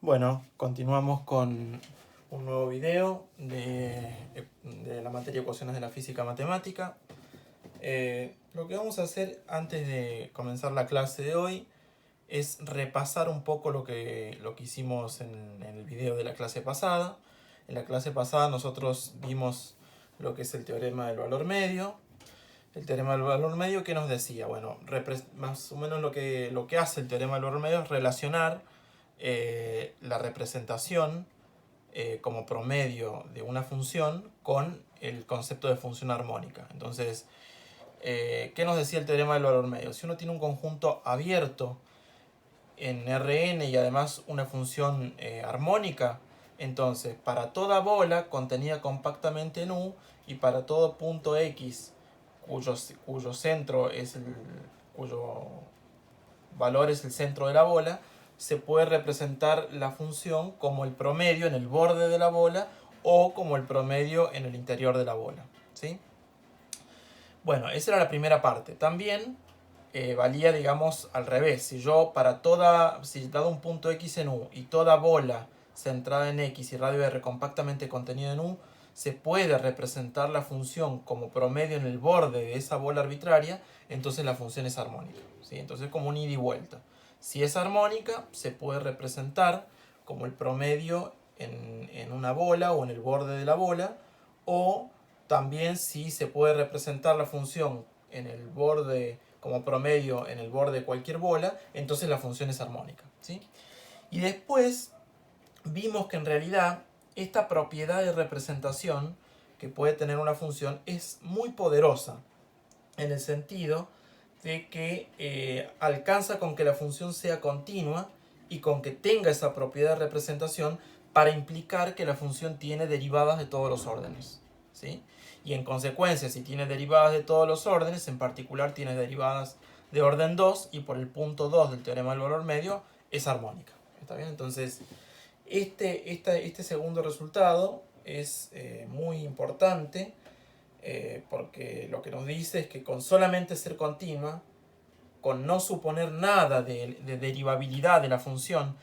Bueno, continuamos con un nuevo video de la materia ecuaciones de la física matemática. Lo que vamos a hacer antes de comenzar la clase de hoy es repasar un poco lo que hicimos en el video de la clase pasada. En la clase pasada nosotros vimos lo que es el teorema del valor medio. El teorema del valor medio, ¿qué nos decía? Bueno, más o menos lo que hace el teorema del valor medio es relacionar la representación como promedio de una función con el concepto de función armónica. Entonces, ¿qué nos decía el teorema del valor medio? Si uno tiene un conjunto abierto en Rn y además una función armónica, entonces para toda bola contenida compactamente en U y para todo punto X cuyo centro es cuyo valor es el centro de la bola, se puede representar la función como el promedio en el borde de la bola o como el promedio en el interior de la bola, ¿sí? Bueno, esa era la primera parte. También valía, digamos, al revés. Si dado un punto X en U y toda bola centrada en X y radio R compactamente contenida en U, se puede representar la función como promedio en el borde de esa bola arbitraria, entonces la función es armónica, ¿sí? Entonces es como un ida y vuelta. Si es armónica, se puede representar como el promedio en una bola o en el borde de la bola, o también si se puede representar la función en el borde como promedio en el borde de cualquier bola, entonces la función es armónica, ¿sí? Y después vimos que en realidad esta propiedad de representación que puede tener una función es muy poderosa en el sentido de que alcanza con que la función sea continua y con que tenga esa propiedad de representación para implicar que la función tiene derivadas de todos los órdenes, ¿sí? Y en consecuencia, si tiene derivadas de todos los órdenes, en particular tiene derivadas de orden 2 y por el punto 2 del teorema del valor medio es armónica. ¿Está bien? Entonces, este segundo resultado es muy importante porque lo que nos dice es que con solamente ser continua, con no suponer nada de derivabilidad de la función,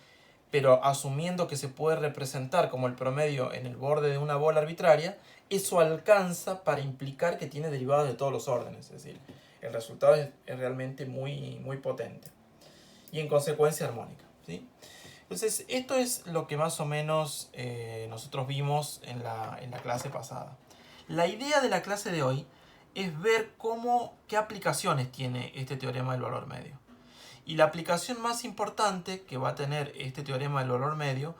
pero asumiendo que se puede representar como el promedio en el borde de una bola arbitraria, eso alcanza para implicar que tiene derivadas de todos los órdenes. Es decir, el resultado es realmente muy, muy potente. Y en consecuencia armónica, ¿sí? Entonces, esto es lo que más o menos nosotros vimos en la clase pasada. La idea de la clase de hoy es ver qué aplicaciones tiene este teorema del valor medio. Y la aplicación más importante que va a tener este teorema del valor medio,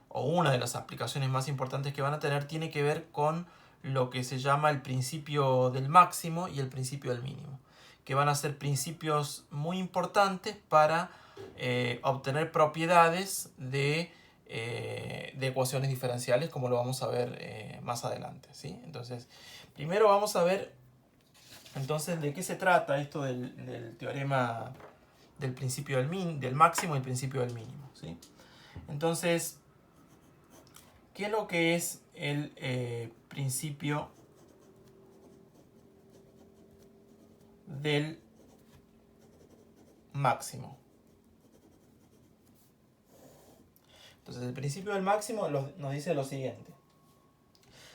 o una de las aplicaciones más importantes que van a tener, tiene que ver con lo que se llama el principio del máximo y el principio del mínimo, que van a ser principios muy importantes para obtener propiedades de ecuaciones diferenciales, como lo vamos a ver más adelante, ¿sí? Entonces, primero vamos a ver entonces de qué se trata esto del teorema del principio del máximo y el principio del mínimo, ¿sí? Entonces, ¿qué es lo que es el principio del máximo? Entonces, el principio del máximo nos dice lo siguiente.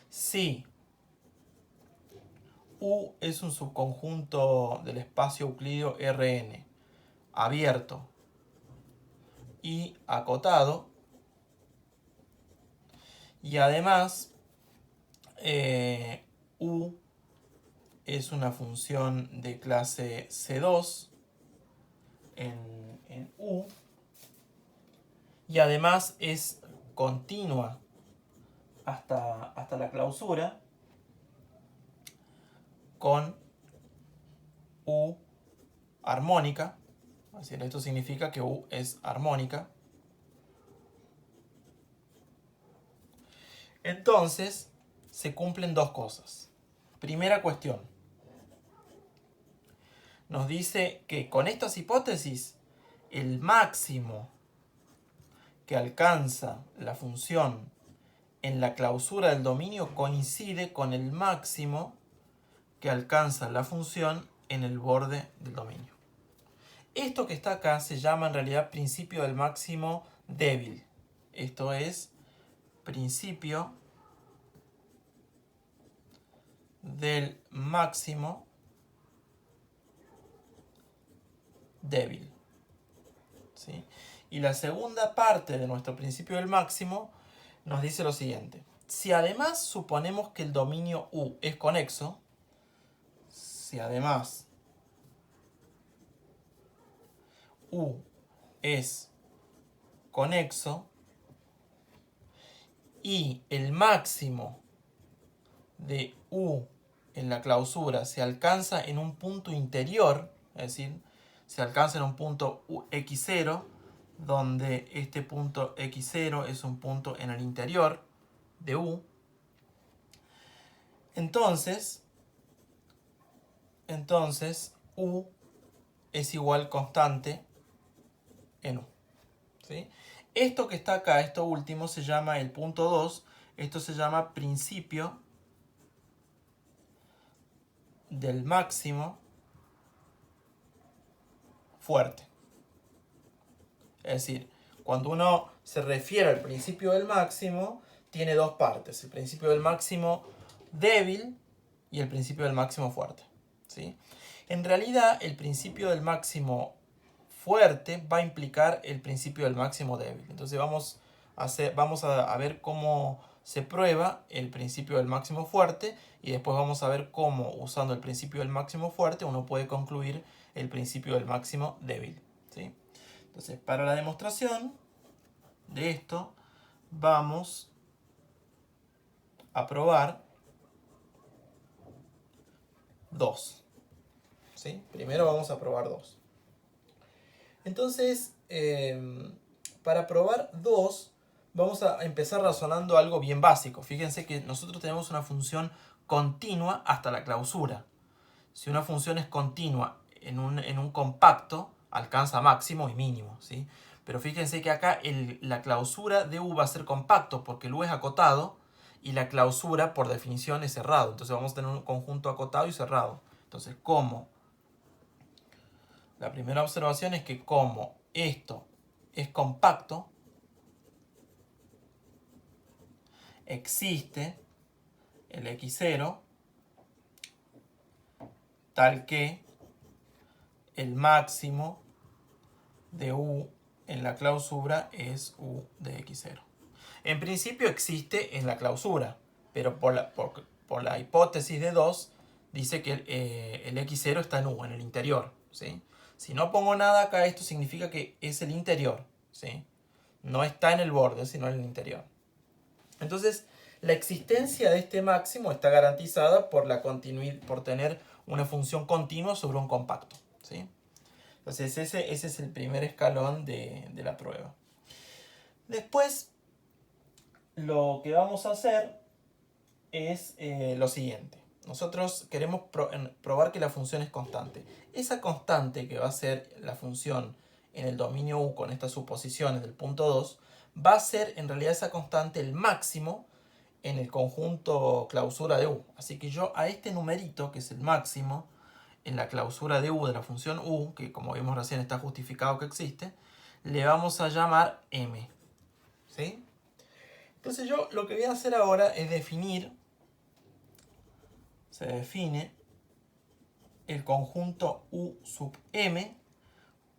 Si U es un subconjunto del espacio euclídeo Rn abierto y acotado, y además U es una función de clase C2 en U, y además es continua hasta la clausura con U armónica. Es decir, esto significa que U es armónica. Entonces, se cumplen dos cosas. Primera cuestión. Nos dice que con estas hipótesis, el máximo que alcanza la función en la clausura del dominio coincide con el máximo que alcanza la función en el borde del dominio. Esto que está acá se llama en realidad principio del máximo débil, Esto es principio del máximo débil, ¿sí? Y la segunda parte de nuestro principio del máximo nos dice lo siguiente. Si además suponemos que el dominio U es conexo, si además U es conexo y el máximo de U en la clausura se alcanza en un punto interior, es decir, se alcanza en un punto x0, donde este punto x0 es un punto en el interior de U, entonces U es igual constante en U, ¿sí? Esto que está acá, esto último, se llama el punto 2, esto se llama principio del máximo fuerte. Es decir, cuando uno se refiere al principio del máximo, tiene dos partes: el principio del máximo débil y el principio del máximo fuerte, ¿sí? En realidad, el principio del máximo fuerte va a implicar el principio del máximo débil. Entonces vamos a ver cómo se prueba el principio del máximo fuerte, y después vamos a ver cómo, usando el principio del máximo fuerte, uno puede concluir el principio del máximo débil, ¿sí? Entonces, para la demostración de esto, vamos a probar 2. ¿Sí? Primero vamos a probar 2. Entonces, para probar 2, vamos a empezar razonando algo bien básico. Fíjense que nosotros tenemos una función continua hasta la clausura. Si una función es continua en un compacto, alcanza máximo y mínimo, ¿sí? Pero fíjense que acá la clausura de U va a ser compacto porque el U es acotado y la clausura por definición es cerrado. Entonces vamos a tener un conjunto acotado y cerrado. Entonces, la primera observación es que como esto es compacto, existe el x0 tal que el máximo de U en la clausura es U de x0. En principio existe en la clausura, pero por la hipótesis de 2 dice que el x0 está en U, en el interior, ¿sí? Si no pongo nada acá, esto significa que es el interior, ¿sí? No está en el borde, sino en el interior. Entonces, la existencia de este máximo está garantizada por tener una función continua sobre un compacto, ¿sí? Entonces, ese es el primer escalón de la prueba. Después, lo que vamos a hacer es lo siguiente. Nosotros queremos probar que la función es constante. Esa constante que va a ser la función en el dominio U con estas suposiciones del punto 2, va a ser en realidad esa constante el máximo en el conjunto clausura de U. Así que yo a este numerito, que es el máximo en la clausura de U de la función U, que como vimos recién está justificado que existe, le vamos a llamar M, ¿sí? Entonces yo lo que voy a hacer ahora es se define el conjunto U sub M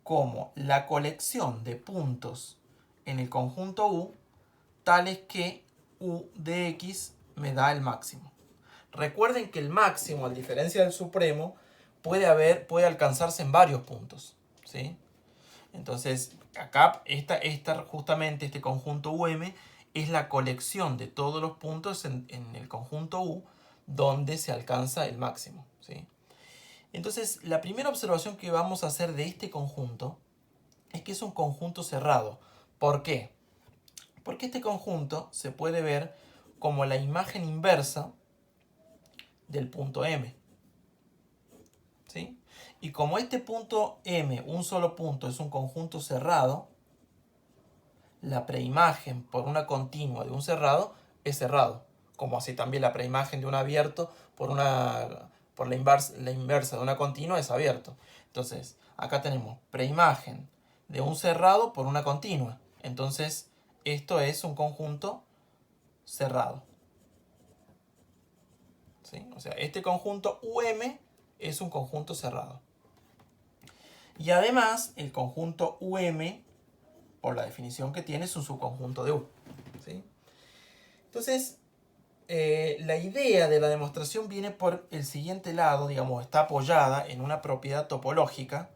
como la colección de puntos en el conjunto U tales que U de X me da el máximo. Recuerden que el máximo, a diferencia del supremo, puede alcanzarse en varios puntos, ¿sí? Entonces, acá justamente este conjunto UM es la colección de todos los puntos en el conjunto U donde se alcanza el máximo, ¿sí? Entonces, la primera observación que vamos a hacer de este conjunto es que es un conjunto cerrado. ¿Por qué? Porque este conjunto se puede ver como la imagen inversa del punto M, ¿sí? Y como este punto M, un solo punto, es un conjunto cerrado, la preimagen por una continua de un cerrado es cerrado, como así también la preimagen de un abierto por la inversa de una continua es abierto. Entonces, acá tenemos preimagen de un cerrado por una continua. Entonces, esto es un conjunto cerrado. ¿Sí? O sea, este conjunto UM es un conjunto cerrado. Y además, el conjunto UM, por la definición que tiene, es un subconjunto de U. ¿Sí? Entonces, la idea de la demostración viene por el siguiente lado, digamos, está apoyada en una propiedad topológica,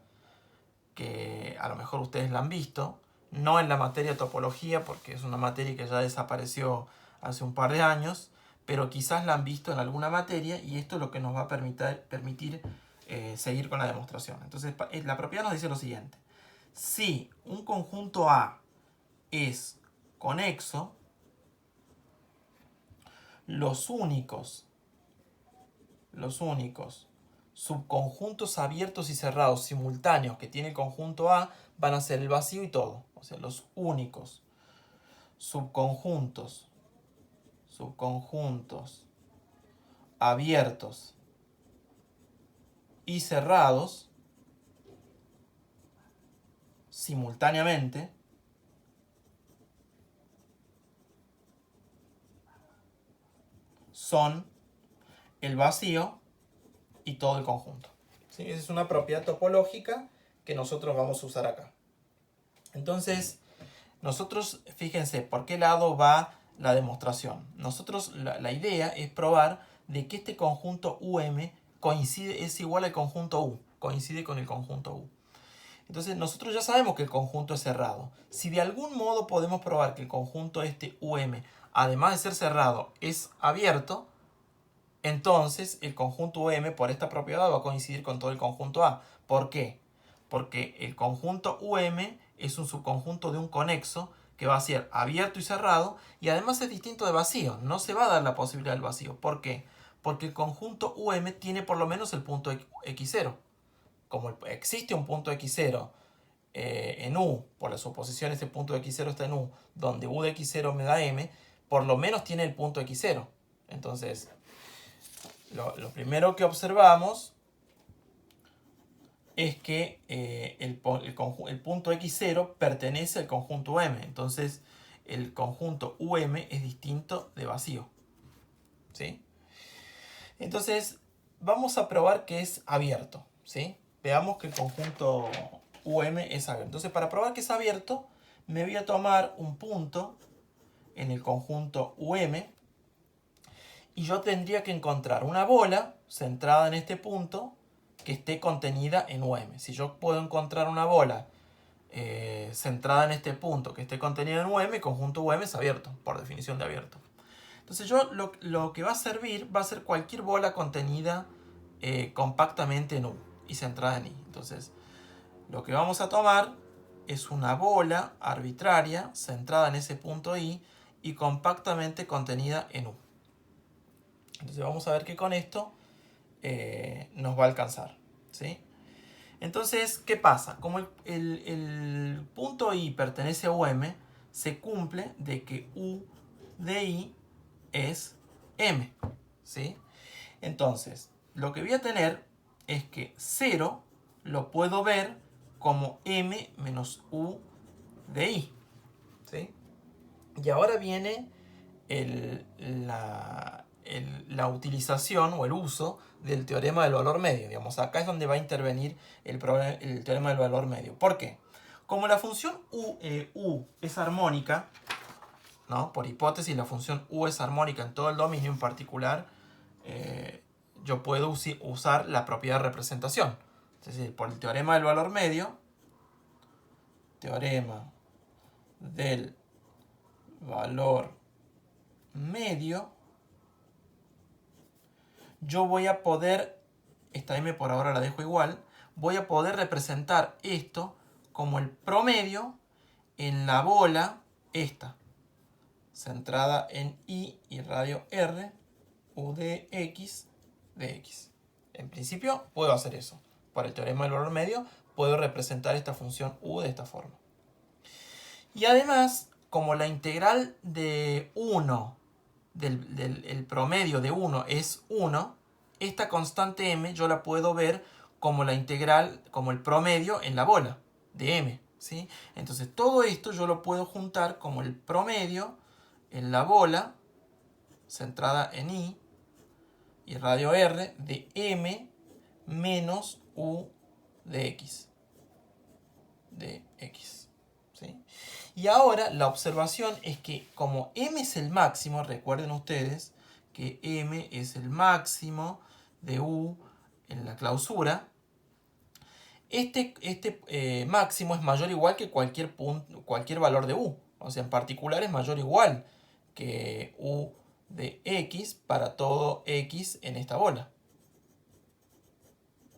que a lo mejor ustedes la han visto, no en la materia topología, porque es una materia que ya desapareció hace un par de años, pero quizás la han visto en alguna materia y esto es lo que nos va a permitir seguir con la demostración. Entonces, la propiedad nos dice lo siguiente. Si un conjunto A es conexo, los únicos subconjuntos abiertos y cerrados simultáneos que tiene el conjunto A van a ser el vacío y todo. O sea, los únicos subconjuntos abiertos y cerrados simultáneamente son el vacío y todo el conjunto. ¿Sí? Esa es una propiedad topológica que nosotros vamos a usar acá. Entonces, nosotros, fíjense, ¿por qué lado va la demostración? Nosotros, la idea es probar de que este conjunto UM es igual al conjunto U, coincide con el conjunto U. Entonces, nosotros ya sabemos que el conjunto es cerrado. Si de algún modo podemos probar que el conjunto este UM, además de ser cerrado, es abierto, entonces el conjunto UM por esta propiedad va a coincidir con todo el conjunto A. ¿Por qué? Porque el conjunto UM es un subconjunto de un conexo que va a ser abierto y cerrado y además es distinto de vacío. No se va a dar la posibilidad del vacío. ¿Por qué? Porque el conjunto UM tiene por lo menos el punto X0. Como existe un punto X0 en U, por la suposición este punto X0 está en U, donde U de X0 me da M, por lo menos tiene el punto X0. Entonces, lo primero que observamos es que el punto X0 pertenece al conjunto M. Entonces, el conjunto UM es distinto de vacío. ¿Sí? Entonces, vamos a probar que es abierto. ¿Sí? Veamos que el conjunto UM es abierto. Entonces, para probar que es abierto, me voy a tomar un punto en el conjunto UM y yo tendría que encontrar una bola centrada en este punto que esté contenida en UM. Si yo puedo encontrar una bola centrada en este punto que esté contenida en UM, el conjunto UM es abierto, por definición de abierto. Entonces yo lo que va a servir va a ser cualquier bola contenida compactamente en U y centrada en I. Entonces lo que vamos a tomar es una bola arbitraria centrada en ese punto I y compactamente contenida en U. Entonces vamos a ver que con esto nos va a alcanzar. ¿Sí? Entonces, ¿qué pasa? Como el punto I pertenece a UM, se cumple de que U de I es M. ¿Sí? Entonces, lo que voy a tener es que 0 lo puedo ver como M menos U de I. ¿Sí? Y ahora viene la utilización o el uso del teorema del valor medio. Digamos, acá es donde va a intervenir el teorema del valor medio. ¿Por qué? Como la función U es armónica, ¿no? Por hipótesis la función U es armónica en todo el dominio, en particular yo puedo usar la propiedad de representación. Es decir, por el teorema del valor medio, teorema del valor medio, yo voy a poder, esta M por ahora la dejo igual, voy a poder representar esto como el promedio en la bola esta, centrada en I y radio R, U de X, de X. En principio puedo hacer eso. Por el teorema del valor medio puedo representar esta función U de esta forma. Y además, como la integral de 1 el promedio de 1 es 1, esta constante M yo la puedo ver como la integral, como el promedio en la bola de M. ¿sí? Entonces todo esto yo lo puedo juntar como el promedio en la bola centrada en I y radio R de M menos U de X. ¿Sí? Y ahora la observación es que como M es el máximo, recuerden ustedes que M es el máximo de U en la clausura, este máximo es mayor o igual que cualquier valor de U. O sea, en particular es mayor o igual que U de X para todo X en esta bola.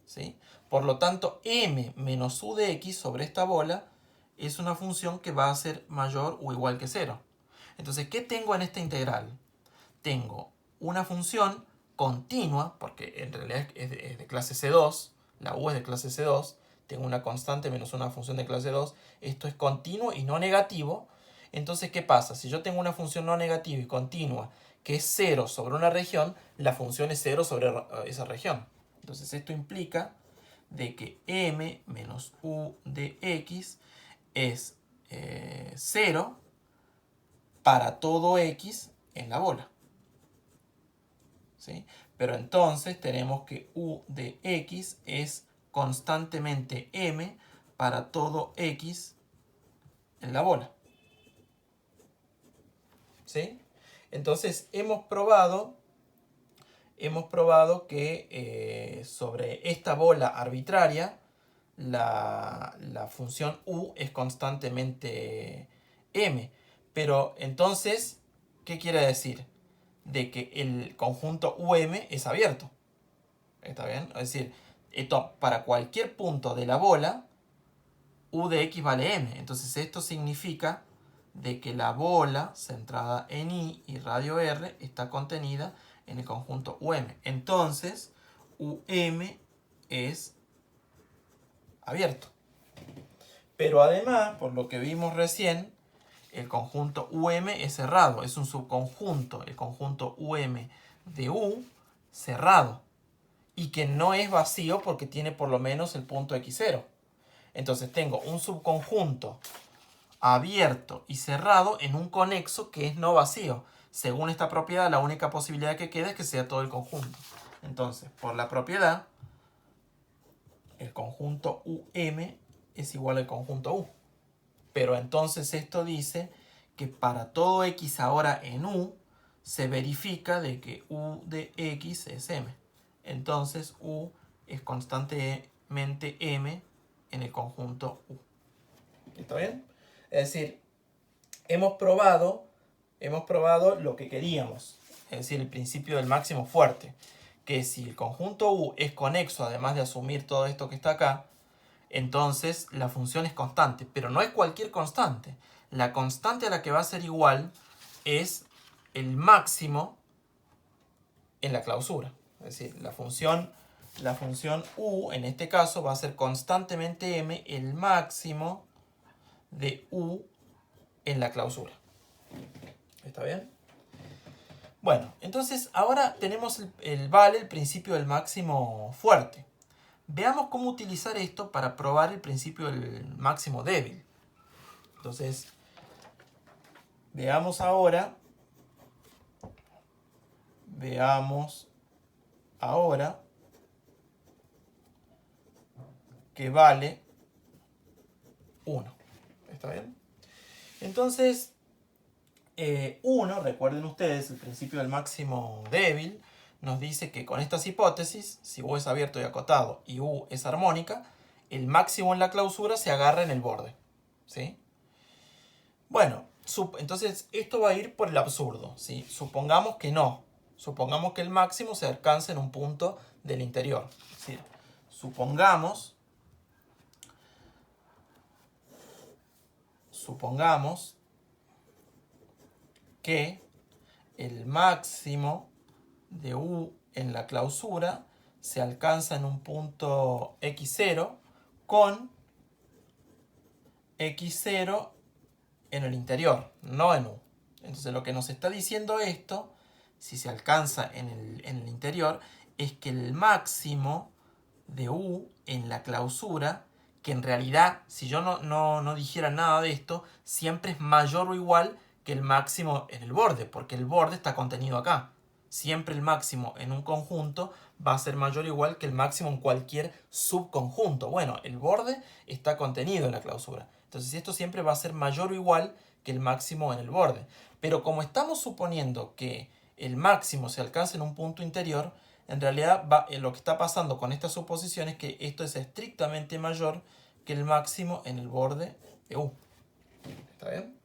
¿Sí? Por lo tanto, M menos U de X sobre esta bola es una función que va a ser mayor o igual que 0. Entonces, ¿qué tengo en esta integral? Tengo una función continua, porque en realidad es de clase C2, la U es de clase C2, tengo una constante menos una función de clase 2, esto es continuo y no negativo. Entonces, ¿qué pasa? Si yo tengo una función no negativa y continua que es 0 sobre una región, la función es 0 sobre esa región. Entonces, esto implica de que M menos U de X es 0 para todo X en la bola. ¿Sí? Pero entonces tenemos que U de X es constantemente M para todo X en la bola. ¿Sí? Entonces hemos probado que sobre esta bola arbitraria la función U es constantemente M. Pero entonces, ¿qué quiere decir? De que el conjunto UM es abierto. ¿Está bien? Es decir, esto para cualquier punto de la bola, U de X vale M. Entonces esto significa de que la bola centrada en I y radio R está contenida en el conjunto UM. Entonces, UM es abierto. Pero además, por lo que vimos recién, el conjunto UM es cerrado. Es un subconjunto, el conjunto UM de U cerrado. Y que no es vacío porque tiene por lo menos el punto X0. Entonces tengo un subconjunto abierto y cerrado en un conexo que es no vacío. Según esta propiedad, la única posibilidad que queda es que sea todo el conjunto. Entonces, por la propiedad, el conjunto UM es igual al conjunto U. Pero entonces esto dice que para todo X ahora en U, se verifica de que U de X es M. Entonces U es constantemente M en el conjunto U. ¿Está bien? Es decir, hemos probado lo que queríamos. Es decir, el principio del máximo fuerte. Que si el conjunto U es conexo, además de asumir todo esto que está acá, entonces la función es constante. Pero no es cualquier constante. La constante a la que va a ser igual es el máximo en la clausura. Es decir, la función U en este caso va a ser constantemente M el máximo de U en la clausura. ¿Está bien? Bueno, entonces ahora tenemos el principio del máximo fuerte. Veamos cómo utilizar esto para probar el principio del máximo débil. Entonces, veamos ahora que vale 1. ¿Está bien? Entonces, 1, recuerden ustedes, el principio del máximo débil, nos dice que con estas hipótesis, si U es abierto y acotado y U es armónica, el máximo en la clausura se agarra en el borde. ¿Sí? Bueno, entonces esto va a ir por el absurdo. ¿Sí? Supongamos que no. Supongamos que el máximo se alcanza en un punto del interior. Es decir, supongamos que el máximo de U en la clausura se alcanza en un punto X0 con X0 en el interior, no en U. Entonces lo que nos está diciendo esto, si se alcanza en el interior, es que el máximo de U en la clausura que en realidad, si yo no dijera nada de esto, siempre es mayor o igual que el máximo en el borde, porque el borde está contenido acá. Siempre el máximo en un conjunto va a ser mayor o igual que el máximo en cualquier subconjunto. Bueno, el borde está contenido en la clausura. Entonces esto siempre va a ser mayor o igual que el máximo en el borde. Pero como estamos suponiendo que el máximo se alcanza en un punto interior, en realidad lo que está pasando con esta suposición es que esto es estrictamente mayor que el máximo en el borde de U. ¿Está bien?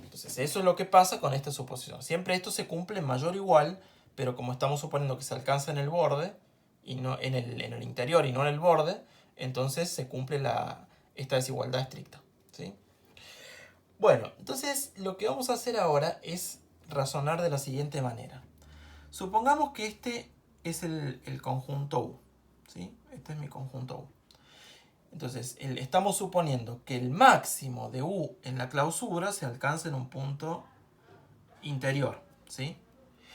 Entonces eso es lo que pasa con esta suposición. Siempre esto se cumple mayor o igual, pero como estamos suponiendo que se alcanza en el borde, y no en el interior y no en el borde, entonces se cumple esta desigualdad estricta. ¿Sí? Bueno, entonces lo que vamos a hacer ahora es razonar de la siguiente manera. Supongamos que este es el conjunto U. ¿Sí? Este es mi conjunto U. Entonces, estamos suponiendo que el máximo de U en la clausura se alcanza en un punto interior. ¿Sí?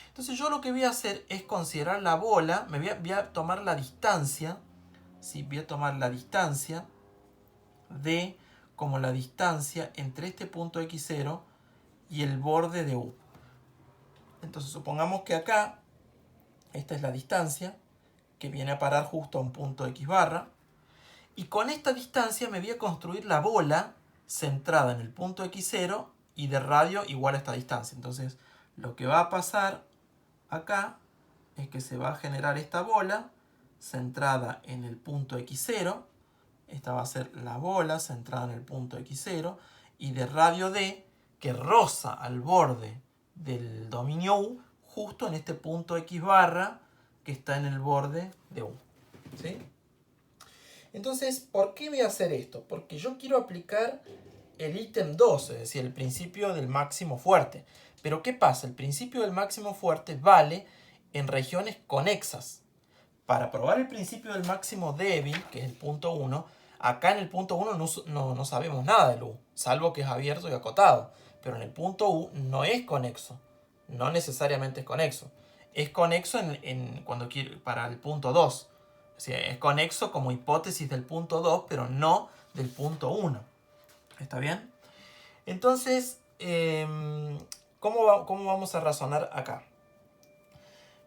Entonces yo lo que voy a hacer es considerar la bola, voy a tomar la distancia, ¿sí? Voy a tomar la distancia D como la distancia entre este punto X0 y el borde de U. Entonces supongamos que acá, esta es la distancia, que viene a parar justo a un punto X barra, y con esta distancia me voy a construir la bola centrada en el punto X0 y de radio igual a esta distancia. Entonces lo que va a pasar acá es que se va a generar esta bola centrada en el punto X0. Esta va a ser la bola centrada en el punto X0 y de radio D que roza al borde del dominio U justo en este punto X barra que está en el borde de U. ¿Sí? Entonces, ¿por qué voy a hacer esto? Porque yo quiero aplicar el ítem 2, es decir, el principio del máximo fuerte. Pero ¿qué pasa? El principio del máximo fuerte vale en regiones conexas. Para probar el principio del máximo débil, que es el punto 1, acá en el punto 1 no sabemos nada del U, salvo que es abierto y acotado. Pero en el punto U no es conexo, no necesariamente es conexo. Es conexo para el punto 2. O sea, es conexo como hipótesis del punto 2, pero no del punto 1. ¿Está bien? Entonces, ¿cómo vamos a razonar acá?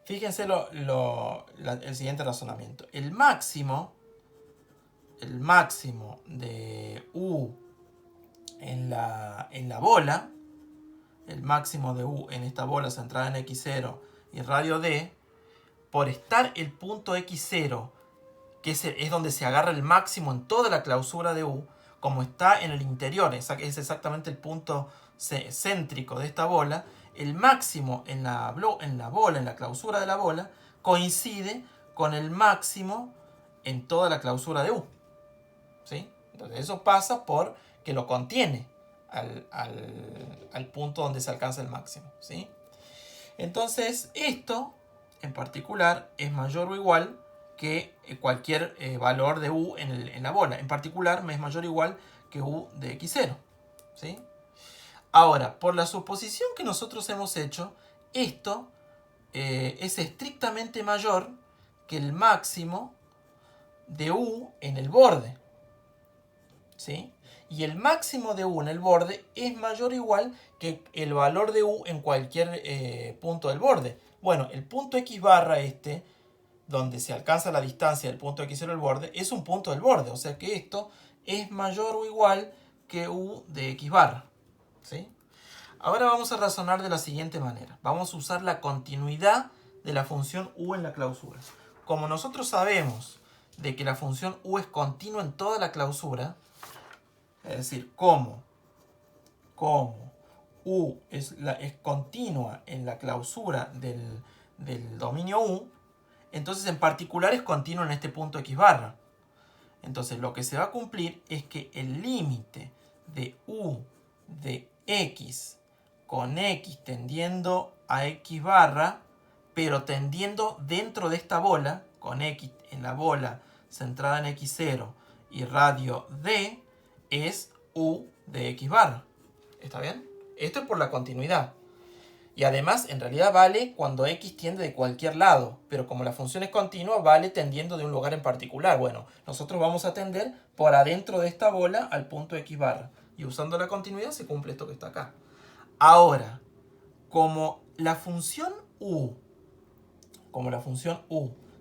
Fíjense el siguiente razonamiento. El máximo de U en la bola, el máximo de U en esta bola centrada en X0 y radio D, por estar el punto X0, que es donde se agarra el máximo en toda la clausura de U, como está en el interior, es exactamente el punto céntrico de esta bola, el máximo en la bola, en la clausura de la bola, coincide con el máximo en toda la clausura de U. ¿Sí? Entonces eso pasa por que lo contiene al punto donde se alcanza el máximo. ¿Sí? Entonces esto en particular es mayor o igual que cualquier valor de U en la bola. En particular me es mayor o igual que U de X0. ¿Sí? Ahora, por la suposición que nosotros hemos hecho, esto es estrictamente mayor que el máximo de U en el borde. ¿Sí? Y el máximo de U en el borde es mayor o igual que el valor de U en cualquier punto del borde. Bueno, el punto X barra donde se alcanza la distancia del punto X0 del borde, es un punto del borde. O sea que esto es mayor o igual que U de X barra. ¿Sí? Ahora vamos a razonar de la siguiente manera. Vamos a usar la continuidad de la función U en la clausura. Como nosotros sabemos de que la función U es continua en toda la clausura, es decir, como U es continua en la clausura del dominio U, entonces en particular es continua en este punto X barra. Entonces lo que se va a cumplir es que el límite de U de X con X tendiendo a X barra, pero tendiendo dentro de esta bola, con X en la bola centrada en X0 y radio D, es U de X barra. ¿Está bien? Esto es por la continuidad. Y además, en realidad vale cuando x tiende de cualquier lado, pero como la función es continua, vale tendiendo de un lugar en particular. Bueno, nosotros vamos a tender por adentro de esta bola al punto x barra. Y usando la continuidad se cumple esto que está acá. Ahora, como la función u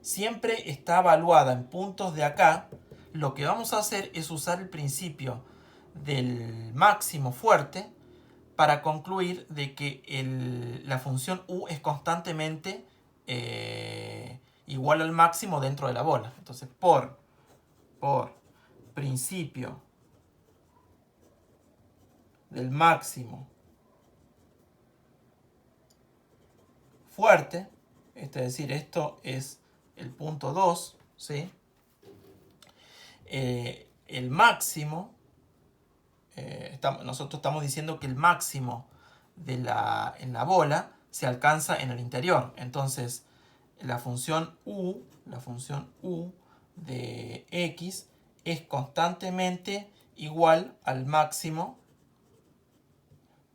siempre está evaluada en puntos de acá, lo que vamos a hacer es usar el principio del máximo fuerte para concluir de que la función u es constantemente igual al máximo dentro de la bola. Entonces, por principio del máximo fuerte, es decir, esto es el punto 2, ¿sí? El máximo, nosotros estamos diciendo que el máximo en la bola se alcanza en el interior. Entonces, la función u de x es constantemente igual al máximo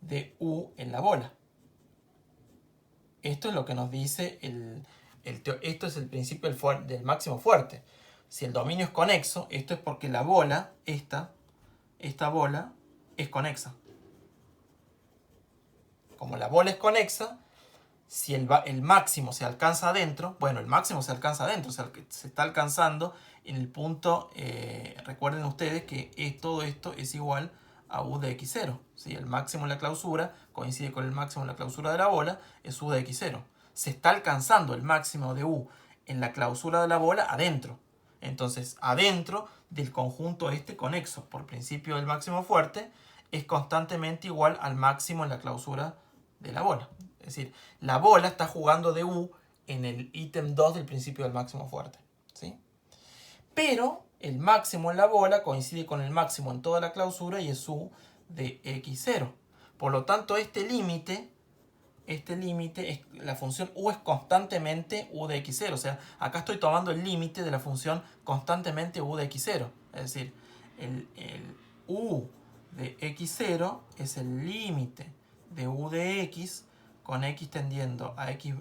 de u en la bola. Esto es lo que nos dice esto es el principio del máximo fuerte. Si el dominio es conexo, esto es porque la bola, esta bola, es conexa. Como la bola es conexa, si el máximo se alcanza adentro, bueno, el máximo se alcanza adentro, se está alcanzando en el punto, recuerden ustedes que todo esto es igual a u de x0. ¿Sí? El máximo en la clausura coincide con el máximo en la clausura de la bola, es u de x0. Se está alcanzando el máximo de u en la clausura de la bola adentro. Entonces, adentro del conjunto este conexo, por principio del máximo fuerte, es constantemente igual al máximo en la clausura de la bola. Es decir, la bola está jugando de u en el ítem 2 del principio del máximo fuerte. ¿Sí? Pero el máximo en la bola coincide con el máximo en toda la clausura y es u de x0. Por lo tanto, este límite, la función u es constantemente u de x0. O sea, acá estoy tomando el límite de la función constantemente u de x0. Es decir, el u de x0 es el límite de u de x con x tendiendo a x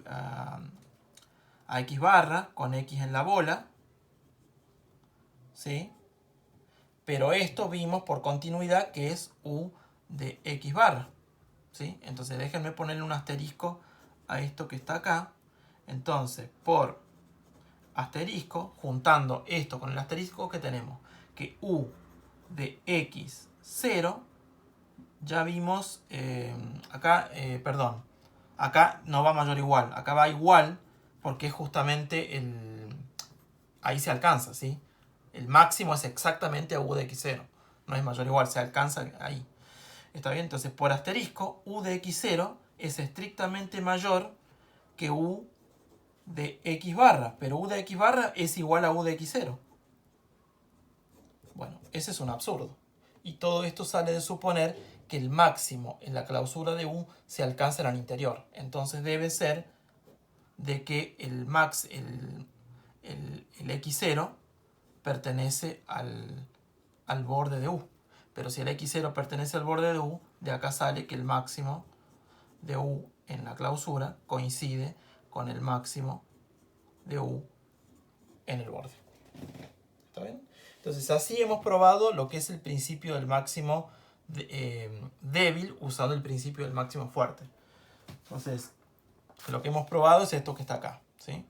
barra, con x en la bola, ¿sí? Pero esto vimos por continuidad que es u de x barra, ¿sí? Entonces déjenme ponerle un asterisco a esto que está acá. Entonces, por asterisco, juntando esto con el asterisco, que tenemos que u de x0, ya vimos, acá no va mayor o igual, acá va igual porque es justamente ahí se alcanza, ¿sí? El máximo es exactamente a u de x0, no es mayor o igual, se alcanza ahí. ¿Está bien? Entonces, por asterisco, u de x0 es estrictamente mayor que u de x barra, pero u de x barra es igual a u de x0. Bueno, ese es un absurdo. Y todo esto sale de suponer que el máximo en la clausura de u se alcanza en el interior. Entonces debe ser de que el x0 pertenece al borde de u. Pero si el x0 pertenece al borde de u, de acá sale que el máximo de u en la clausura coincide con el máximo de u en el borde. ¿Está bien? Entonces así hemos probado lo que es el principio del máximo débil usando el principio del máximo fuerte. Entonces lo que hemos probado es esto que está acá, ¿sí?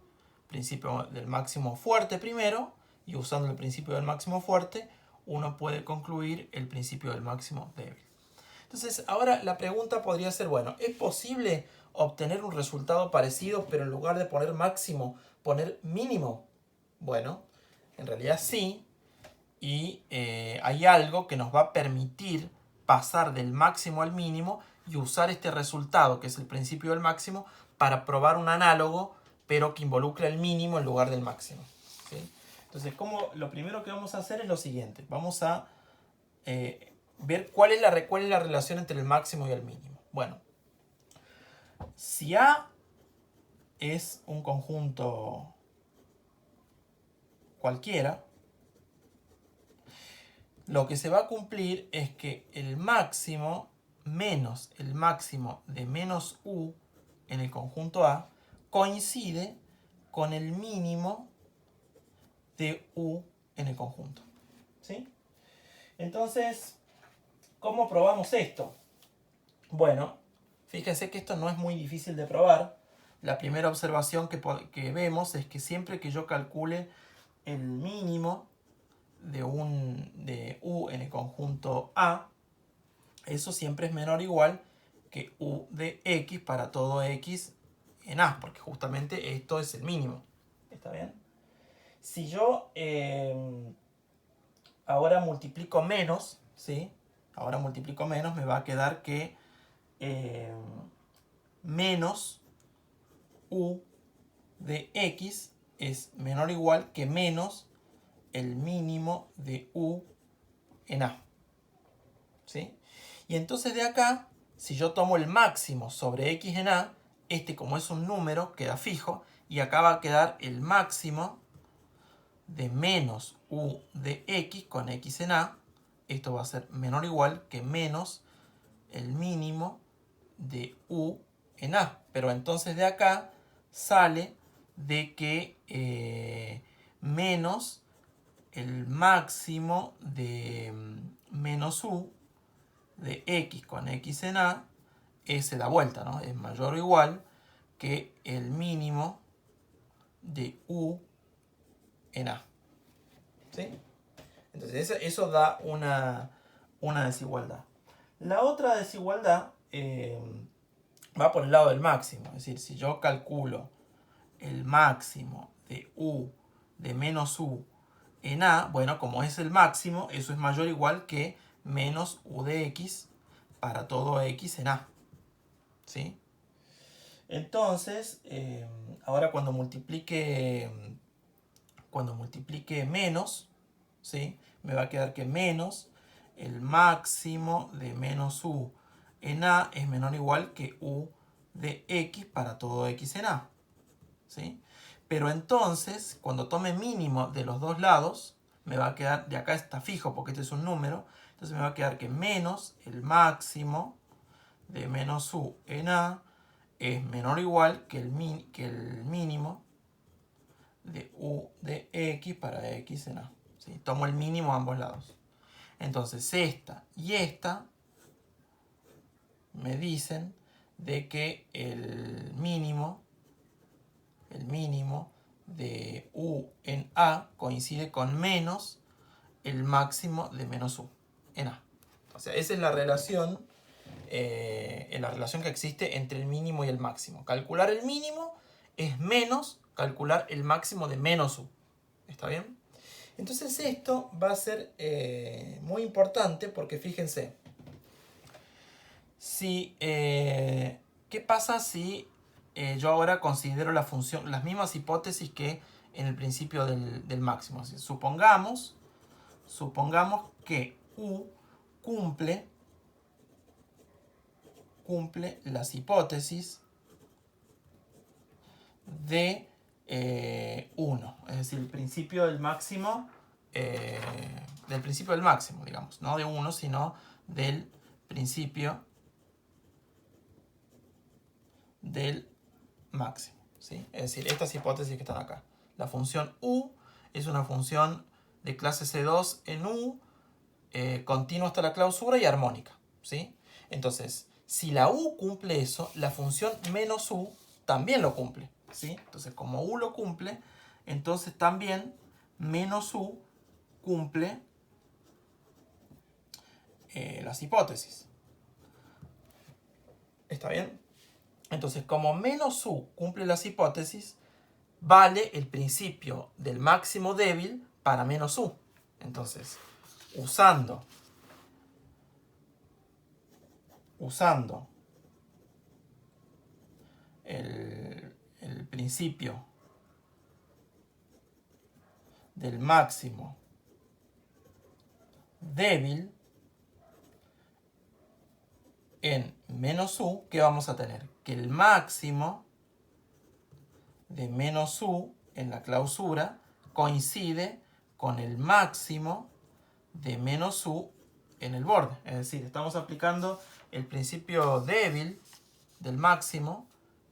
Principio del máximo fuerte primero, y usando el principio del máximo fuerte uno puede concluir el principio del máximo débil. Entonces ahora la pregunta podría ser, bueno, ¿es posible obtener un resultado parecido pero en lugar de poner máximo poner mínimo? Bueno, en realidad sí, y hay algo que nos va a permitir pasar del máximo al mínimo y usar este resultado, que es el principio del máximo, para probar un análogo, pero que involucre el mínimo en lugar del máximo. ¿Sí? Entonces, lo primero que vamos a hacer es lo siguiente. Vamos a ver cuál es la relación entre el máximo y el mínimo. Bueno, si A es un conjunto cualquiera, lo que se va a cumplir es que el máximo menos el máximo de menos u en el conjunto A coincide con el mínimo de U en el conjunto. ¿Sí? Entonces, ¿cómo probamos esto? Bueno, fíjense que esto no es muy difícil de probar. La primera observación que vemos es que siempre que yo calcule el mínimo de U en el conjunto A, eso siempre es menor o igual que U de X para todo X en A, porque justamente esto es el mínimo. ¿Está bien? Si yo ahora multiplico menos, ¿sí? Ahora multiplico menos, me va a quedar que menos U de X es menor o igual que menos el mínimo de U en A. ¿Sí? Y entonces de acá, si yo tomo el máximo sobre X en A, este como es un número queda fijo, y acá va a quedar el máximo de menos U de X con X en A. Esto va a ser menor o igual que menos el mínimo de U en A. Pero entonces de acá sale de que menos el máximo de menos U de X con X en A se da vuelta, ¿no? Es mayor o igual que el mínimo de U en A. ¿Sí? Entonces eso da una desigualdad. La otra desigualdad va por el lado del máximo. Es decir, si yo calculo el máximo de U de menos U en A, bueno, como es el máximo, eso es mayor o igual que menos U de X para todo X en A. ¿Sí? Entonces, ahora cuando multiplique menos, ¿sí? Me va a quedar que menos el máximo de menos U en A es menor o igual que U de X para todo X en A. ¿Sí? Pero entonces, cuando tome mínimo de los dos lados, me va a quedar, de acá está fijo porque este es un número, entonces me va a quedar que menos el máximo de menos U en A es menor o igual que el mínimo de U de X para X en A. ¿Sí? Tomo el mínimo a ambos lados. Entonces esta y esta me dicen de que el mínimo de U en A coincide con menos el máximo de menos U en A. O sea, esa es la relación, que existe entre el mínimo y el máximo. Calcular el mínimo es menos calcular el máximo de menos U. ¿Está bien? Entonces esto va a ser muy importante porque fíjense, ¿qué pasa si yo ahora considero las mismas hipótesis que en el principio del máximo? Así, supongamos que U cumple las hipótesis de 1, es decir, el principio del máximo, digamos, no de 1, sino del principio del máximo. ¿Sí? Es decir, estas hipótesis que están acá. La función U es una función de clase C2 en U, continua hasta la clausura y armónica. ¿Sí? Entonces, si la U cumple eso, la función menos U también lo cumple. ¿Sí? Entonces, como U lo cumple, entonces también menos U cumple las hipótesis. ¿Está bien? Entonces, como menos U cumple las hipótesis, vale el principio del máximo débil para menos U. Entonces, usando el principio del máximo débil en menos U, ¿qué vamos a tener? Que el máximo de menos U en la clausura coincide con el máximo de menos U en el borde. Es decir, estamos aplicando el principio débil del máximo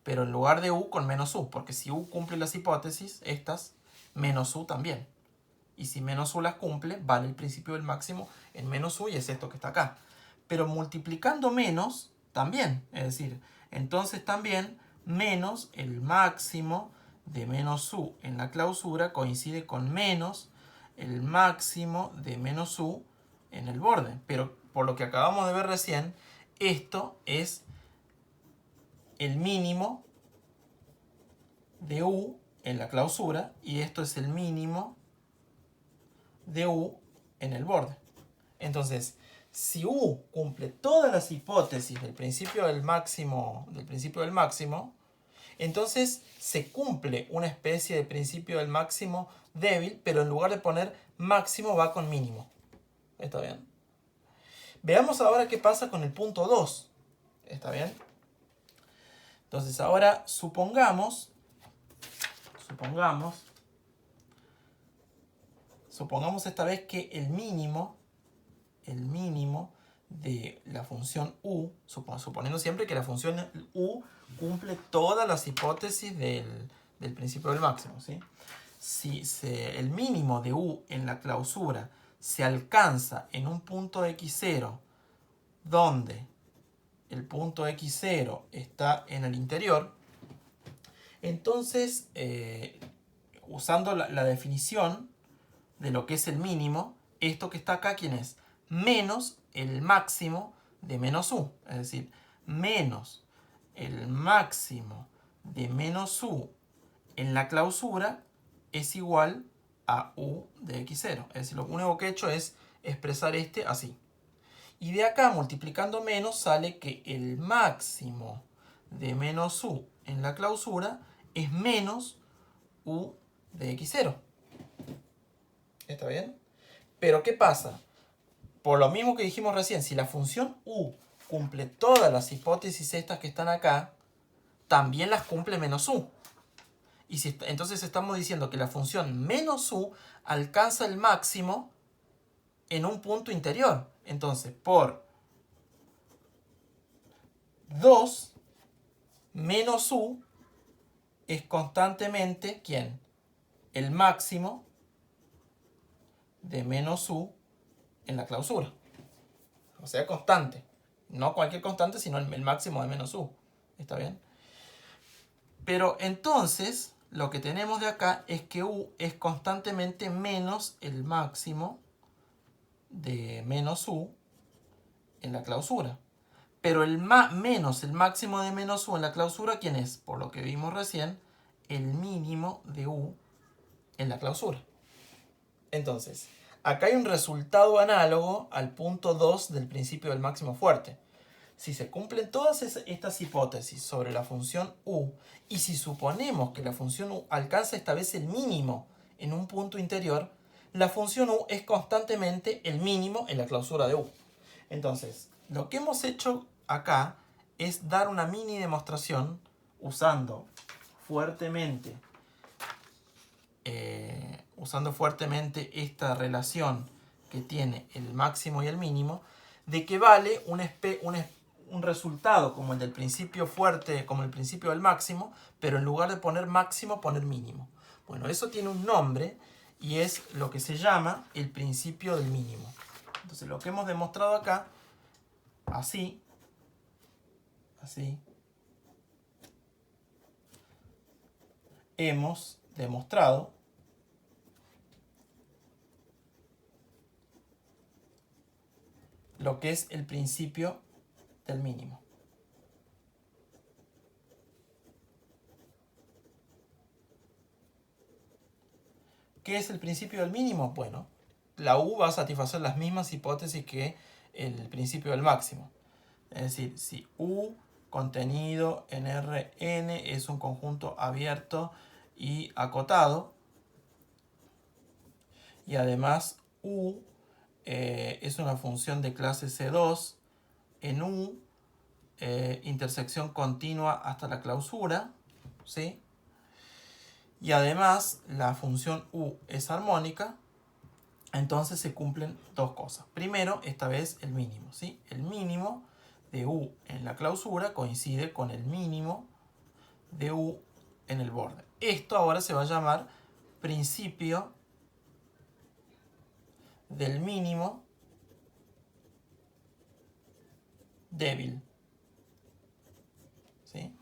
pero en lugar de u con menos u, porque si u cumple las hipótesis, estas, menos u también. Y si menos u las cumple, vale el principio del máximo en menos u y es esto que está acá. Pero multiplicando menos, también. Es decir, entonces también menos el máximo de menos u en la clausura coincide con menos el máximo de menos u en el borde. Pero por lo que acabamos de ver recién, esto es el mínimo de u en la clausura y esto es el mínimo de u en el borde. Entonces, si u cumple todas las hipótesis del principio del máximo, entonces se cumple una especie de principio del máximo débil, pero en lugar de poner máximo va con mínimo. ¿Está bien? Veamos ahora qué pasa con el punto 2. ¿Está bien? Entonces ahora supongamos esta vez que el mínimo de la función u, suponiendo siempre que la función u cumple todas las hipótesis del principio del máximo, ¿sí? Si el mínimo de u en la clausura se alcanza en un punto x0 donde el punto x0 está en el interior, entonces usando la definición de lo que es el mínimo, esto que está acá, ¿quién es? Menos el máximo de menos u. Es decir, menos el máximo de menos u en la clausura es igual a u de x0. Es decir, lo único que he hecho es expresar este así. Y de acá, multiplicando menos, sale que el máximo de menos u en la clausura es menos u de x0. ¿Está bien? Pero ¿qué pasa? Por lo mismo que dijimos recién, si la función u cumple todas las hipótesis estas que están acá, también las cumple menos u. Y entonces estamos diciendo que la función menos u alcanza el máximo en un punto interior. Entonces, por 2 menos u es constantemente, ¿quién? El máximo de menos u en la clausura. O sea, constante. No cualquier constante, sino el máximo de menos u. ¿Está bien? Pero entonces, lo que tenemos de acá es que u es constantemente menos el máximo de menos u en la clausura. Pero menos el máximo de menos u en la clausura, ¿quién es? Por lo que vimos recién, el mínimo de u en la clausura. Entonces, acá hay un resultado análogo al punto 2 del principio del máximo fuerte. Si se cumplen todas estas hipótesis sobre la función u, y si suponemos que la función u alcanza esta vez el mínimo en un punto interior, la función u es constantemente el mínimo en la clausura de u. Entonces, lo que hemos hecho acá es dar una mini demostración usando fuertemente esta relación que tiene el máximo y el mínimo, de que vale un resultado como el del principio fuerte, como el principio del máximo, pero en lugar de poner máximo, poner mínimo. Bueno, eso tiene un nombre y es lo que se llama el principio del mínimo. Entonces, lo que hemos demostrado acá, así, hemos demostrado lo que es el principio del mínimo. ¿Qué es el principio del mínimo? Bueno, la u va a satisfacer las mismas hipótesis que el principio del máximo. Es decir, si u contenido en Rn es un conjunto abierto y acotado, y además u es una función de clase C2 en u, intersección continua hasta la clausura, ¿sí? Y además la función u es armónica, entonces se cumplen dos cosas. Primero, esta vez el mínimo, ¿sí? El mínimo de u en la clausura coincide con el mínimo de U en el borde. Esto ahora se va a llamar principio del mínimo débil. ¿Sí?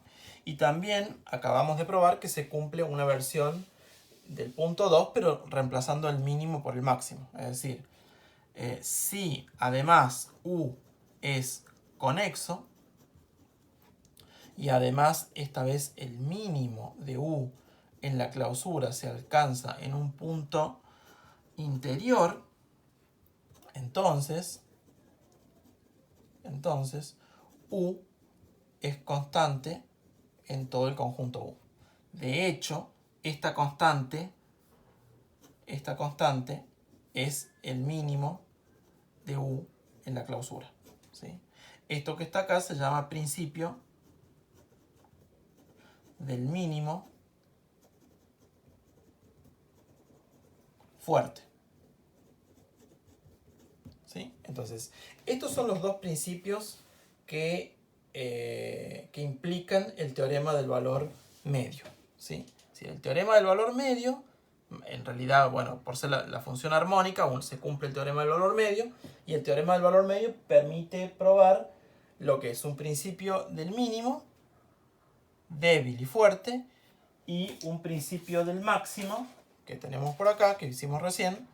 Y también acabamos de probar que se cumple una versión del punto 2, pero reemplazando el mínimo por el máximo. Es decir, si además U es conexo, y además esta vez el mínimo de U en la clausura se alcanza en un punto interior, entonces U es constante en todo el conjunto U. De hecho, esta constante es el mínimo de U en la clausura. ¿Sí? Esto que está acá se llama principio del mínimo fuerte. ¿Sí? Entonces, estos son los dos principios que implican el teorema del valor medio. ¿Sí? Si el teorema del valor medio, en realidad, bueno, por ser la función armónica, aún se cumple el teorema del valor medio, y el teorema del valor medio permite probar lo que es un principio del mínimo, débil y fuerte, y un principio del máximo, que tenemos por acá, que hicimos recién,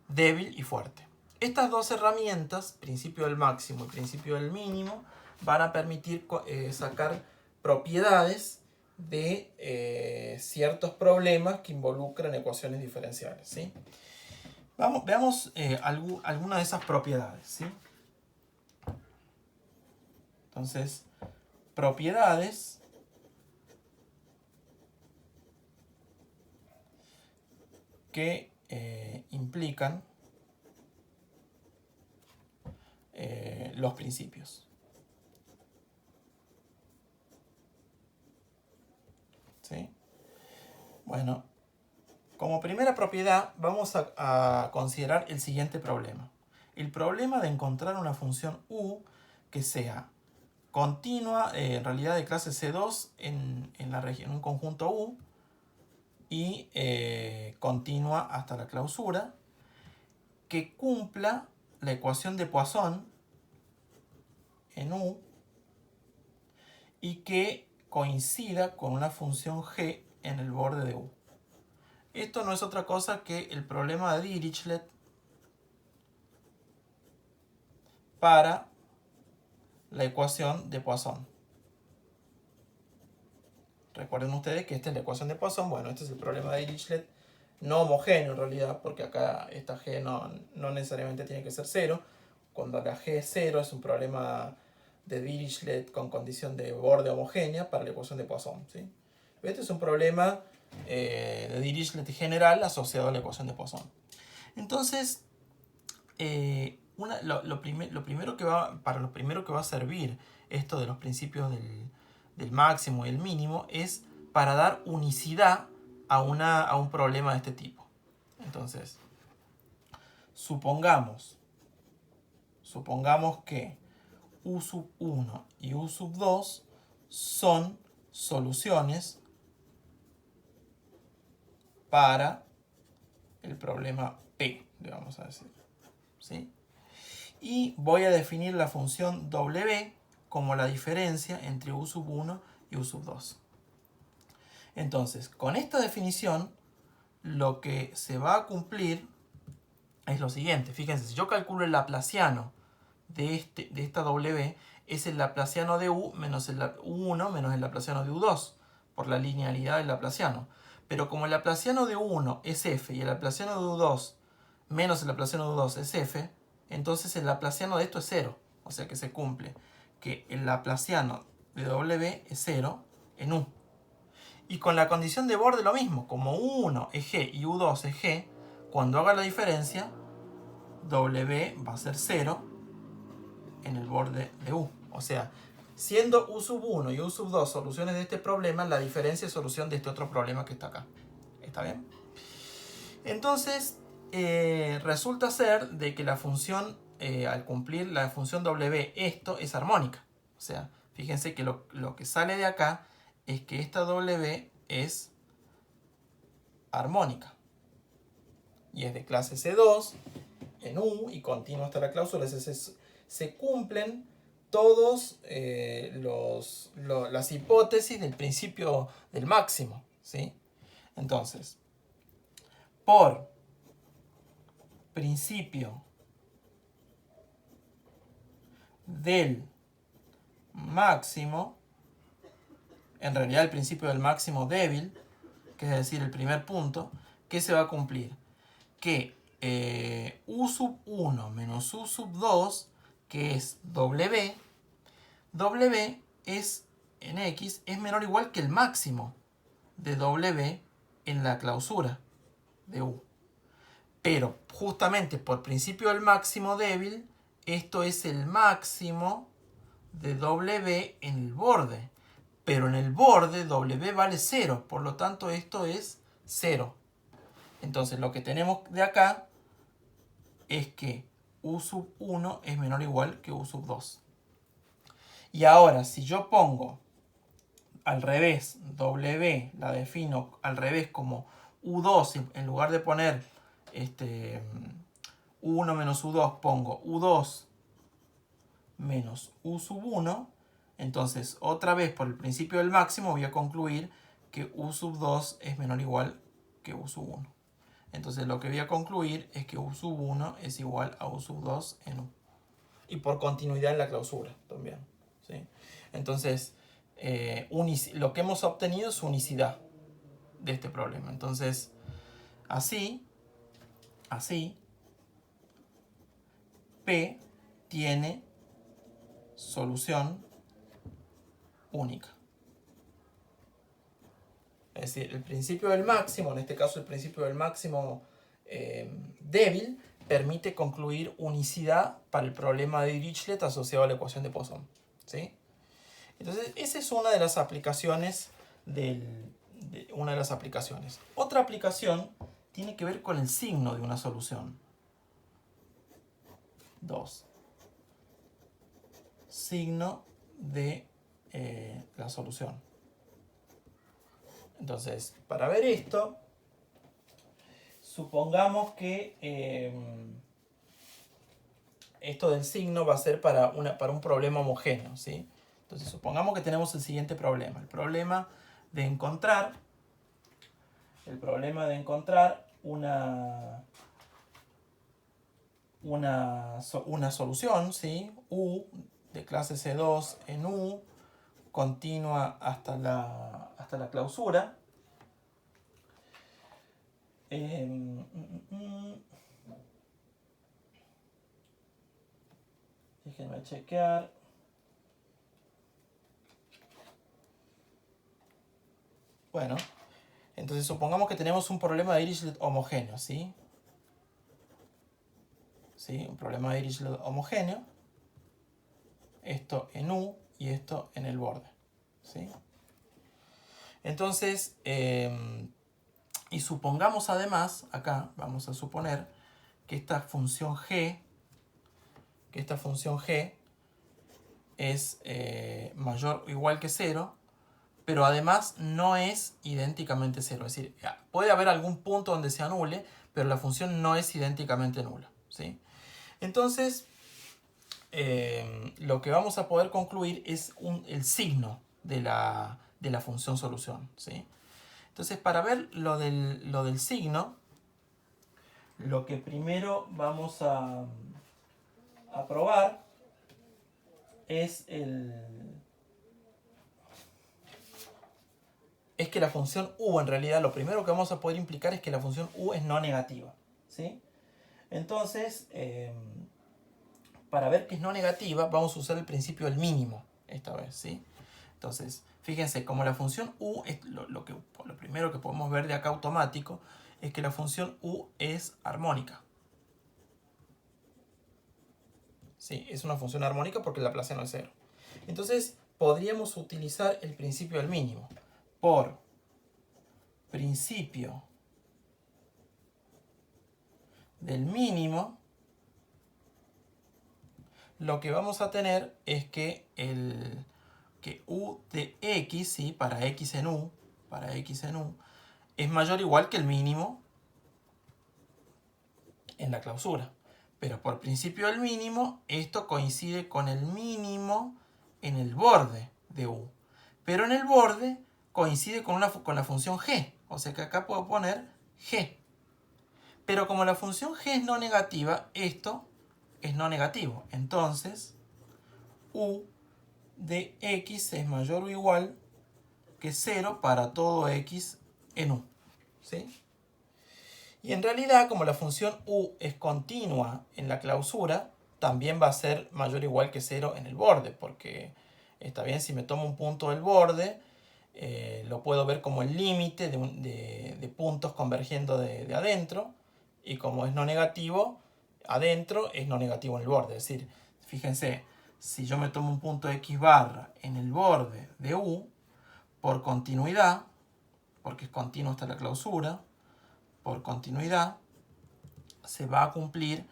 débil y fuerte. Estas dos herramientas, principio del máximo y principio del mínimo, van a permitir sacar propiedades de ciertos problemas que involucran ecuaciones diferenciales. ¿Sí? Veamos algunas de esas propiedades. ¿Sí? Entonces, propiedades que implican los principios. ¿Sí? Bueno, como primera propiedad vamos a considerar el siguiente problema. El problema de encontrar una función U que sea continua, en realidad de clase C2 en la región, un conjunto U, y continua hasta la clausura, que cumpla la ecuación de Poisson en U y que coincida con una función G en el borde de U. Esto no es otra cosa que el problema de Dirichlet para la ecuación de Poisson. Recuerden ustedes que esta es la ecuación de Poisson. Bueno, este es el problema de Dirichlet no homogéneo en realidad, porque acá esta G no necesariamente tiene que ser 0. Cuando la G es 0 es un problema de Dirichlet con condición de borde homogénea para la ecuación de Poisson. ¿Sí? Este es un problema de Dirichlet general asociado a la ecuación de Poisson. Entonces, lo primero que va a servir esto de los principios del máximo y el mínimo es para dar unicidad a un problema de este tipo. Entonces, supongamos que U sub 1 y U sub 2 son soluciones para el problema P, le vamos a decir. ¿Sí? Y voy a definir la función W como la diferencia entre U sub 1 y U sub 2. Entonces, con esta definición, lo que se va a cumplir es lo siguiente. Fíjense, si yo calculo el laplaciano de esta W, es el laplaciano de U menos el U1 menos el laplaciano de U2, por la linealidad del laplaciano. Pero como el laplaciano de U1 es F y el laplaciano de U2 menos el laplaciano de U2 es F, entonces el laplaciano de esto es 0. O sea que se cumple que el laplaciano de W es 0 en U. Y con la condición de borde lo mismo. Como U1 es G y U2 es G, cuando haga la diferencia, W va a ser 0 en el borde de U. O sea, siendo U sub 1 y U sub 2 soluciones de este problema, la diferencia es solución de este otro problema que está acá. ¿Está bien? Entonces, resulta ser de que la función, al cumplir la función W, esto es armónica. O sea, fíjense que lo que sale de acá es que esta W es armónica. Y es de clase C2 en U y continua hasta la clausura. Se cumplen todos las hipótesis del principio del máximo, ¿sí? Entonces, por principio del máximo, en realidad el principio del máximo débil, que es decir, el primer punto, ¿qué se va a cumplir? Que U sub 1 menos U sub 2, que es W es, en X, es menor o igual que el máximo de W en la clausura de U. Pero justamente por principio del máximo débil, esto es el máximo de W en el borde. Pero en el borde W vale 0, por lo tanto esto es 0. Entonces lo que tenemos de acá es que U sub 1 es menor o igual que U sub 2. Y ahora, si yo pongo al revés W, la defino al revés como U2, en lugar de poner U1 menos U2, pongo U2 menos U sub 1, entonces otra vez por el principio del máximo voy a concluir que U sub 2 es menor o igual que U sub 1. Entonces lo que voy a concluir es que U sub 1 es igual a U sub 2 en U. Y por continuidad en la clausura también, ¿sí? Entonces, lo que hemos obtenido es unicidad de este problema. Entonces, así, P tiene solución única. Es decir, el principio del máximo, en este caso el principio del máximo débil, permite concluir unicidad para el problema de Dirichlet asociado a la ecuación de Poisson, ¿sí? Entonces, esa es una de las aplicaciones Otra aplicación tiene que ver con el signo de una solución. 2. Signo de la solución. Entonces, para ver esto, supongamos que esto del signo va a ser para un problema homogéneo, ¿sí? Entonces, supongamos que tenemos el siguiente problema. El problema de encontrar una solución, ¿sí? U de clase C2 en U, continua hasta la clausura. Déjenme chequear. Bueno, entonces supongamos que tenemos un problema de Dirichlet homogéneo, ¿sí? ¿Sí? Un problema de Dirichlet homogéneo. Esto en U y esto en el borde, ¿sí? Entonces, y supongamos además, acá vamos a suponer que esta función G es mayor o igual que 0, pero además no es idénticamente 0. Es decir, puede haber algún punto donde se anule, pero la función no es idénticamente nula, ¿sí? Entonces, lo que vamos a poder concluir es el signo de la función solución, ¿sí? Entonces, para ver lo del signo, lo que primero vamos a probar es que la función u, en realidad, lo primero que vamos a poder implicar es que la función u es no negativa, ¿sí? Entonces, para ver que es no negativa, vamos a usar el principio del mínimo esta vez, ¿sí? Entonces, fíjense, como la función u, es lo primero que podemos ver de acá automático, es que la función u es armónica. Sí, es una función armónica porque la Laplaciano es 0. Entonces, podríamos utilizar el principio del mínimo. Por principio del mínimo, lo que vamos a tener es que que u de x, ¿sí? Para x en u, es mayor o igual que el mínimo en la clausura. Pero por principio del mínimo, esto coincide con el mínimo en el borde de u. Pero en el borde coincide con la función g. O sea que acá puedo poner g. Pero como la función g es no negativa, esto es no negativo. Entonces, u de x es mayor o igual que 0 para todo x en u. ¿Sí? Y en realidad, como la función u es continua en la clausura, también va a ser mayor o igual que 0 en el borde, porque está bien, si me tomo un punto del borde, lo puedo ver como el límite de puntos convergiendo de adentro, y como es no negativo, adentro es no negativo en el borde. Es decir, fíjense, si yo me tomo un punto x barra en el borde de u, por continuidad, porque es continuo hasta la clausura, por continuidad, se va a cumplir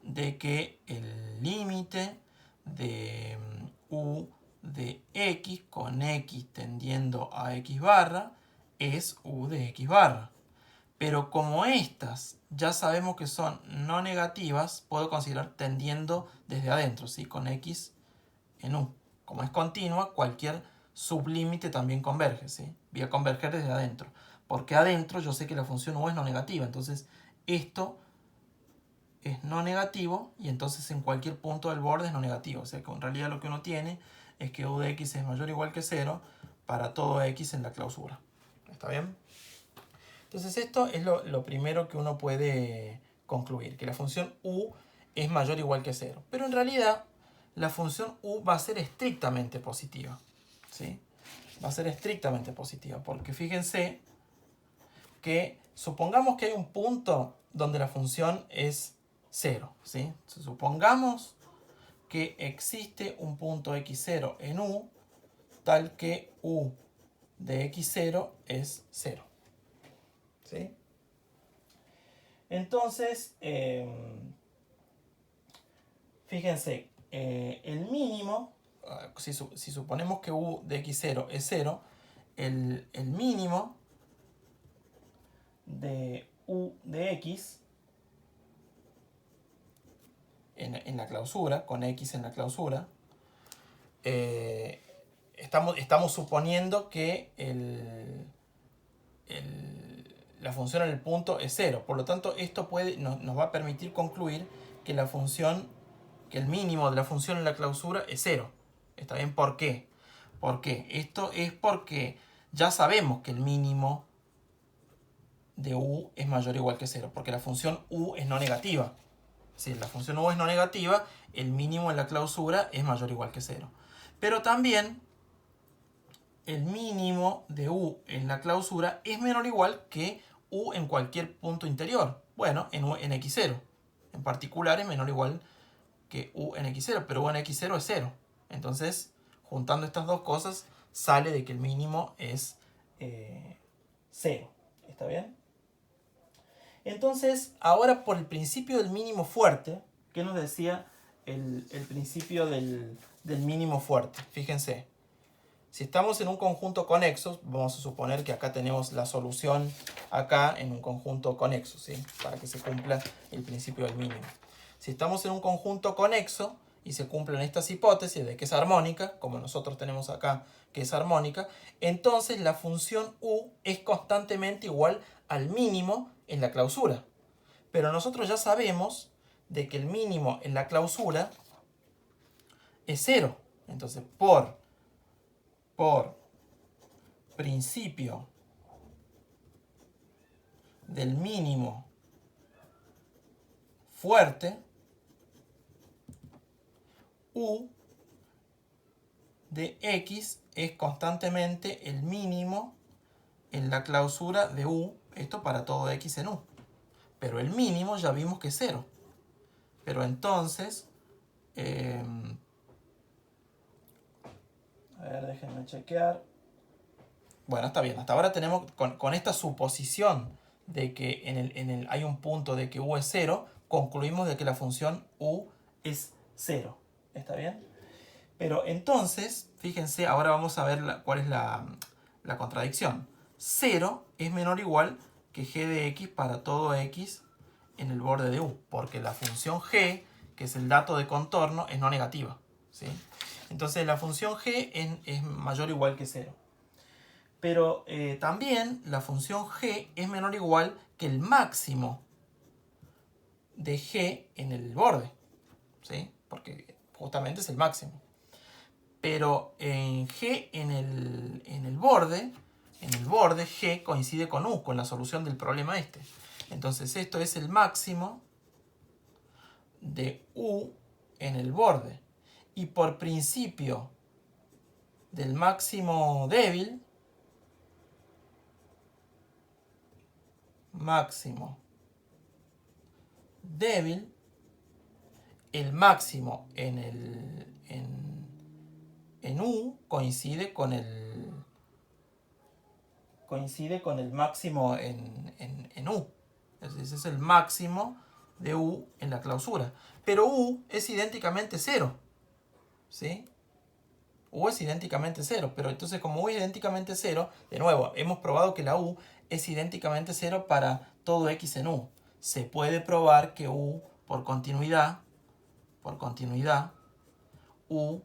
de que el límite de u de x con x tendiendo a x barra es u de x barra. Pero como estas ya sabemos que son no negativas, puedo considerar tendiendo desde adentro, ¿sí? Con x en u. Como es continua, cualquier sublímite también converge, ¿sí? Voy a converger desde adentro. Porque adentro yo sé que la función u es no negativa. Entonces esto es no negativo y entonces en cualquier punto del borde es no negativo. O sea que en realidad lo que uno tiene es que u de x es mayor o igual que 0 para todo x en la clausura. ¿Está bien? Entonces esto es lo primero que uno puede concluir, que la función u es mayor o igual que 0. Pero en realidad la función u va a ser estrictamente positiva. ¿Sí? Va a ser estrictamente positiva, porque fíjense que supongamos que hay un punto donde la función es 0. ¿Sí? Supongamos que existe un punto x0 en u tal que u de x0 es 0. ¿Sí? Entonces, fíjense, el mínimo, si suponemos que u de x0 es 0, el mínimo de u de x en la clausura, con x en la clausura, estamos suponiendo que la función en el punto es 0. Por lo tanto, esto nos va a permitir concluir que que el mínimo de la función en la clausura es 0. ¿Está bien? ¿Por qué? ¿Por qué? Esto es porque ya sabemos que el mínimo de u es mayor o igual que 0, porque la función u es no negativa. Si la función u es no negativa, el mínimo en la clausura es mayor o igual que 0. Pero también el mínimo de u en la clausura es menor o igual que u en cualquier punto interior. Bueno, en x0. En particular es menor o igual que u en x0, pero u en x0 es 0. Entonces, juntando estas dos cosas, sale de que el mínimo es 0. ¿Está bien? Entonces, ahora por el principio del mínimo fuerte, ¿qué nos decía el principio del mínimo fuerte? Fíjense. Si estamos en un conjunto conexo, vamos a suponer que acá tenemos la solución acá en un conjunto conexo, ¿sí? Para que se cumpla el principio del mínimo. Si estamos en un conjunto conexo y se cumplen estas hipótesis de que es armónica, como nosotros tenemos acá que es armónica, entonces la función u es constantemente igual al mínimo en la clausura. Pero nosotros ya sabemos de que el mínimo en la clausura es 0. Entonces, por principio del mínimo fuerte, u de x es constantemente el mínimo en la clausura de u, esto para todo x en u. Pero el mínimo ya vimos que es 0. Pero entonces, a ver, déjenme chequear. Bueno, está bien. Hasta ahora tenemos, con esta suposición de que hay un punto de que u es 0, concluimos de que la función u es 0. ¿Está bien? Pero entonces, fíjense, ahora vamos a ver cuál es la contradicción. 0 es menor o igual que g de x para todo x en el borde de u, porque la función g, que es el dato de contorno, es no negativa, ¿sí? Entonces la función g es mayor o igual que 0. Pero también la función g es menor o igual que el máximo de g en el borde, ¿sí? Porque justamente es el máximo. Pero en g en el borde g coincide con u, con la solución del problema este. Entonces esto es el máximo de u en el borde. Y por principio del máximo débil, el máximo en u coincide con el máximo en u. Ese es el máximo de u en la clausura. Pero u es idénticamente 0, ¿sí? U es idénticamente 0, pero entonces como u es idénticamente 0, de nuevo, hemos probado que la u es idénticamente 0 para todo x en u. Se puede probar que u, por continuidad, u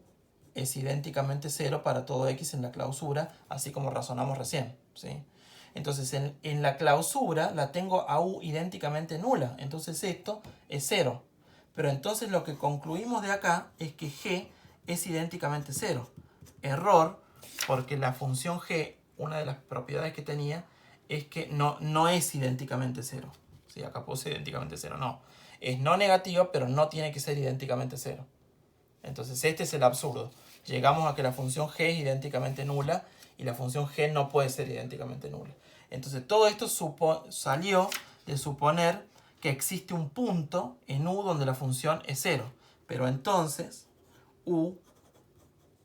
es idénticamente 0 para todo x en la clausura, así como razonamos recién, ¿sí? Entonces en la clausura la tengo a u idénticamente nula, entonces esto es 0. Pero entonces lo que concluimos de acá es que g es idénticamente 0. Error, porque la función g, una de las propiedades que tenía, es que no es idénticamente 0. ¿Sí? Acá puse idénticamente 0, no. Es no negativa, pero no tiene que ser idénticamente 0. Entonces este es el absurdo. Llegamos a que la función g es idénticamente nula y la función g no puede ser idénticamente nula. Entonces todo esto salió de suponer que existe un punto en u donde la función es 0. Pero entonces u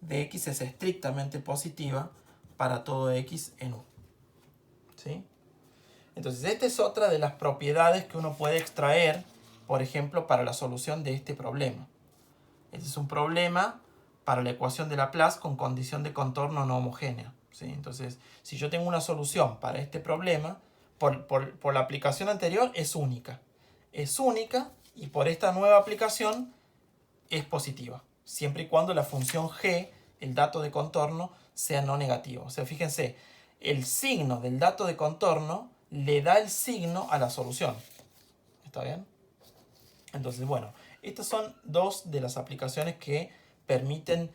de x es estrictamente positiva para todo x en u. ¿Sí? Entonces esta es otra de las propiedades que uno puede extraer, por ejemplo, para la solución de este problema. Este es un problema para la ecuación de Laplace con condición de contorno no homogénea, ¿sí? Entonces, si yo tengo una solución para este problema, por la aplicación anterior es única. Es única y por esta nueva aplicación es positiva, siempre y cuando la función g, el dato de contorno, sea no negativo. O sea, fíjense, el signo del dato de contorno le da el signo a la solución. ¿Está bien? Entonces, bueno, estas son dos de las aplicaciones que permiten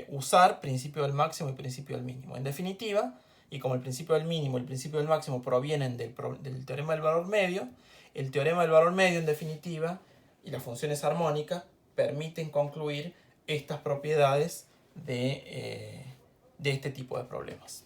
usar principio del máximo y principio del mínimo. En definitiva, y como el principio del mínimo y el principio del máximo provienen del teorema del valor medio, el teorema del valor medio, en definitiva, y las funciones armónicas permiten concluir estas propiedades de este tipo de problemas.